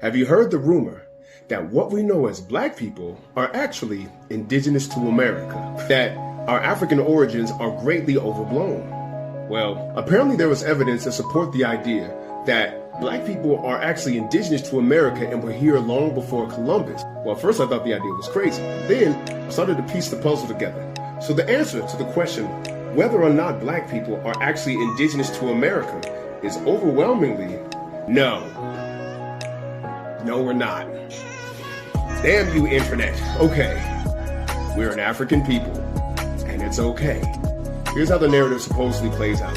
Have you heard the rumor that what we know as black people are actually indigenous to America? That our African origins are greatly overblown? Well, apparently there was evidence to support the idea that black people are actually indigenous to America and were here long before Columbus. Well, first I thought the idea was crazy. Then I started to piece the puzzle together. So the answer to the question whether or not black people are actually indigenous to America is overwhelmingly no. No, we're not. Damn you, internet. Okay, we're an African people, and it's okay. Here's how the narrative supposedly plays out.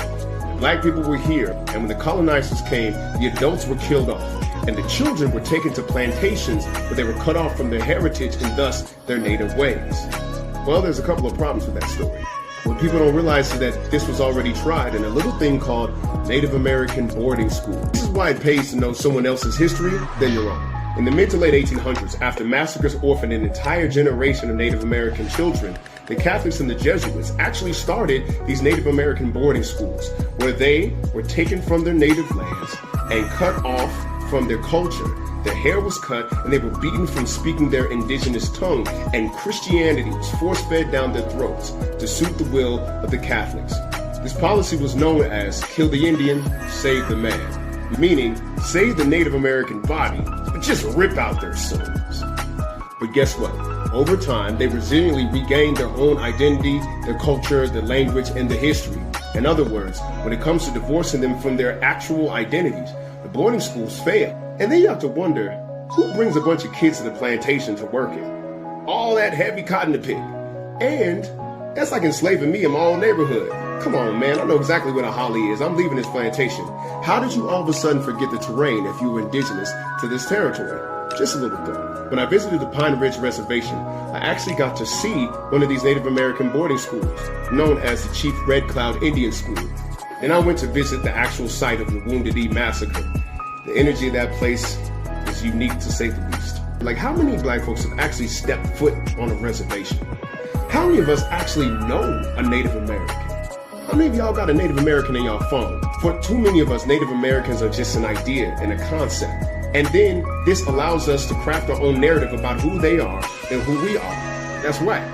Black people were here, and when the colonizers came, the adults were killed off, and the children were taken to plantations where they were cut off from their heritage and thus their native ways. Well, there's a couple of problems with that story. What people don't realize is that this was already tried in a little thing called Native American boarding school. This is why it pays to know someone else's history than your own. In the mid to late 1800s, after massacres orphaned an entire generation of Native American children, the Catholics and the Jesuits actually started these Native American boarding schools, where they were taken from their native lands and cut off from their culture. Their hair was cut and they were beaten from speaking their indigenous tongue, and Christianity was force-fed down their throats to suit the will of the Catholics. This policy was known as kill the Indian, save the man, meaning save the Native American body, but just rip out their souls. But guess what? Over time, they resiliently regained their own identity, their culture, their language, and their history. In other words, when it comes to divorcing them from their actual identities, the boarding schools fail. And then you have to wonder, who brings a bunch of kids to the plantation to work it? All that heavy cotton to pick. And that's like enslaving me in my own neighborhood. Come on, man, I know exactly what a holly is. I'm leaving this plantation. How did you all of a sudden forget the terrain if you were indigenous to this territory? Just a little thought. When I visited the Pine Ridge Reservation, I actually got to see one of these Native American boarding schools, known as the Chief Red Cloud Indian School. Then I went to visit the actual site of the Wounded Knee Massacre. The energy of that place is unique to say the least. Like, how many black folks have actually stepped foot on a reservation? How many of us actually know a Native American? How many of y'all got a Native American in y'all phone? For too many of us, Native Americans are just an idea and a concept. And then this allows us to craft our own narrative about who they are and who we are. That's right.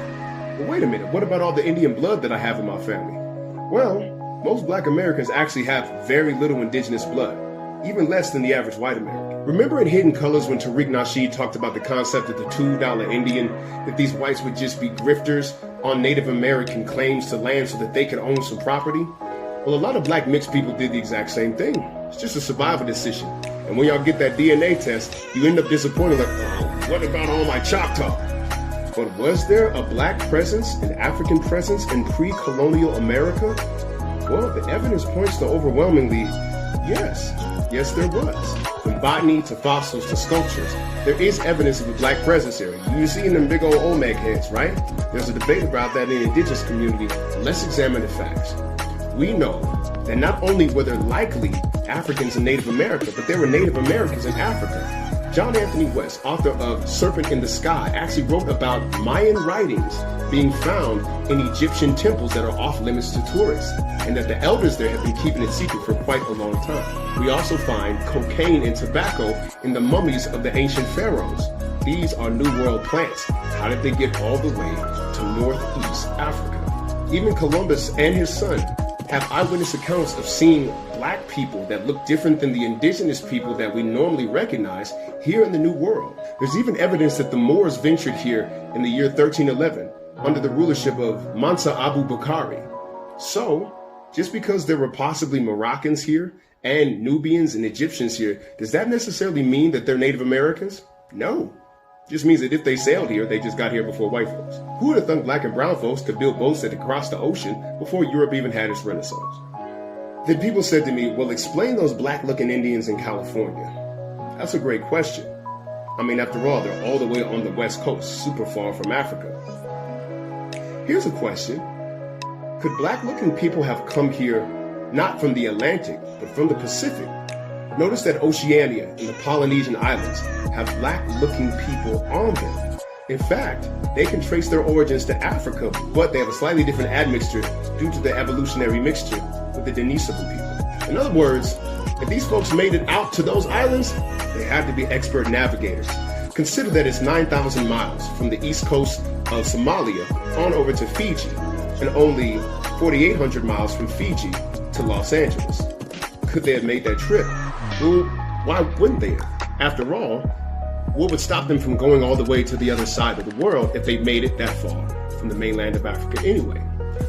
But wait a minute, what about all the Indian blood that I have in my family? Well, most black Americans actually have very little indigenous blood, even less than the average white American. Remember in Hidden Colors when Tariq Nasheed talked about the concept of the $2 Indian, that these whites would just be grifters on Native American claims to land so that they could own some property? Well, a lot of black mixed people did the exact same thing. It's just a survival decision. And when y'all get that DNA test, you end up disappointed like, oh, what about all my Choctaw? But was there a black presence, an African presence in pre-colonial America? Well, the evidence points to overwhelmingly, yes. Yes, there was. From botany to fossils to sculptures, there is evidence of a black presence here. You see in them big old Olmec heads, right? There's a debate about that in the indigenous community. Let's examine the facts. We know that not only were there likely Africans in Native America, but there were Native Americans in Africa. John Anthony West, author of Serpent in the Sky, actually wrote about Mayan writings being found in Egyptian temples that are off limits to tourists, and that the elders there have been keeping it secret for quite a long time. We also find cocaine and tobacco in the mummies of the ancient pharaohs. These are New World plants. How did they get all the way to Northeast Africa? Even Columbus and his son have eyewitness accounts of seeing black people that look different than the indigenous people that we normally recognize here in the New World. There's even evidence that the Moors ventured here in the year 1311 under the rulership of Mansa Abu Bakari. So, just because there were possibly Moroccans here and Nubians and Egyptians here, does that necessarily mean that they're Native Americans? No. Just means that if they sailed here, they just got here before white folks. Who would have thought black and brown folks could build boats that could cross the ocean before Europe even had its renaissance? Then people said to me, well, explain those black-looking Indians in California. That's a great question. I mean, after all, they're all the way on the West Coast, super far from Africa. Here's a question. Could black-looking people have come here not from the Atlantic, but from the Pacific? Notice that Oceania and the Polynesian Islands have black-looking people on them. In fact, they can trace their origins to Africa, but they have a slightly different admixture due to the evolutionary mixture with the Denisova people. In other words, If these folks made it out to those islands, they had to be expert navigators. Consider that it's 9,000 miles from the east coast of Somalia on over to Fiji, and only 4,800 miles from Fiji to Los Angeles. Could they have made that trip? Well, why wouldn't they have? After all, what would stop them from going all the way to the other side of the world if they made it that far from the mainland of Africa anyway?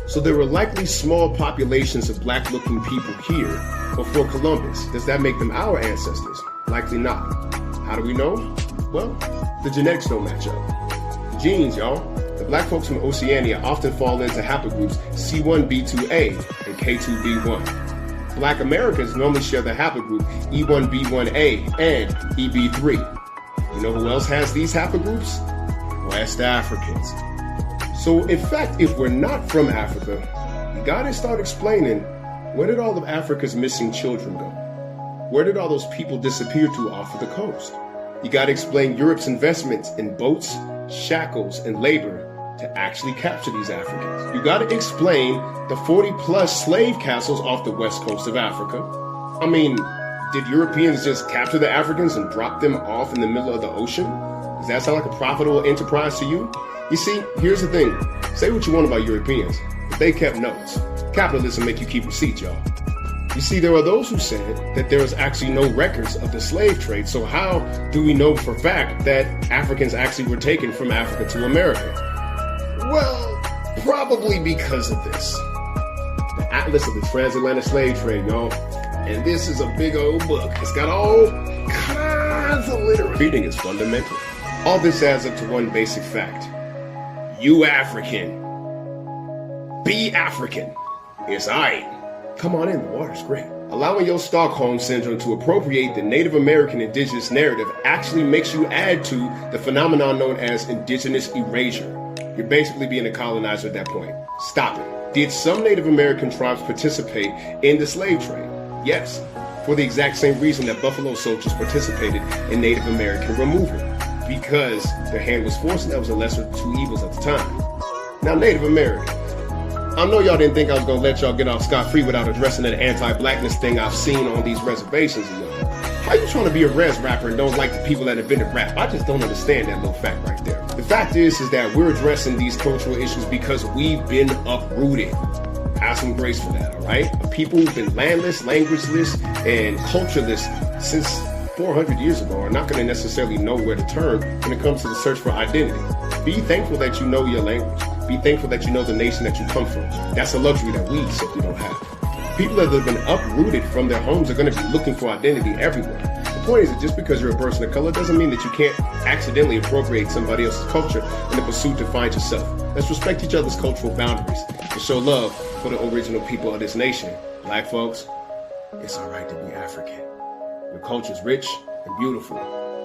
So there were likely small populations of black-looking people here before Columbus. Does that make them our ancestors? Likely not. How do we know? Well, the genetics don't match up. Genes, y'all. The black folks from Oceania often fall into haplogroups C1b2a and K2b1. Black Americans normally share the haplogroup E1b1a and EB3. You know who else has these haplogroups? West Africans. So in fact, if we're not from Africa, you gotta start explaining, where did all of Africa's missing children go? Where did all those people disappear to off of the coast? You gotta explain Europe's investments in boats, shackles, and labor to actually capture these Africans. You gotta explain the 40-plus slave castles off the west coast of Africa. I mean, did Europeans just capture the Africans and drop them off in the middle of the ocean? Does that sound like a profitable enterprise to you? You see, here's the thing. Say what you want about Europeans, but they kept notes. Capitalism make you keep receipts, y'all. You see, there are those who said that there is actually no records of the slave trade, so how do we know for fact that Africans actually were taken from Africa to America? Well, probably because of this. The Atlas of the Transatlantic Slave Trade, y'all. And this is a big old book. It's got all kinds of literature. Reading is fundamental. All this adds up to one basic fact. You African. Be African. It's aight. Come on in, the water's great. Allowing your Stockholm Syndrome to appropriate the Native American indigenous narrative actually makes you add to the phenomenon known as indigenous erasure. You're basically being a colonizer at that point. Stop it. Did some Native American tribes participate in the slave trade? Yes, for the exact same reason that Buffalo Soldiers participated in Native American removal, because their hand was forced and that was the lesser of two evils at the time. Now, Native Americans. I know y'all didn't think I was gonna let y'all get off scot-free without addressing that anti-blackness thing I've seen on these reservations of y'all. How you trying to be a res rapper and don't like the people that invented rap? I just don't understand that little fact right there. The fact is that we're addressing these cultural issues because we've been uprooted. Have some grace for that, all right? A people who've been landless, languageless, and cultureless since 400 years ago are not going to necessarily know where to turn when it comes to the search for identity. Be thankful that you know your language. Be thankful that you know the nation that you come from. That's a luxury that we simply don't have. People that have been uprooted from their homes are going to be looking for identity everywhere. The point is that just because you're a person of color doesn't mean that you can't accidentally appropriate somebody else's culture in the pursuit to find yourself. Let's respect each other's cultural boundaries and show love for the original people of this nation. Black folks, it's all right to be African. Your culture's rich and beautiful.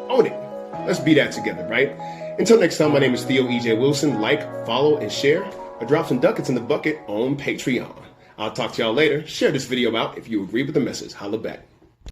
Own it. Let's be that together, right? Until next time, my name is Theo E.J. Wilson. Like, follow, and share. Or drop some ducats in the bucket on Patreon. I'll talk to y'all later. Share this video out if you agree with the message. Holla back.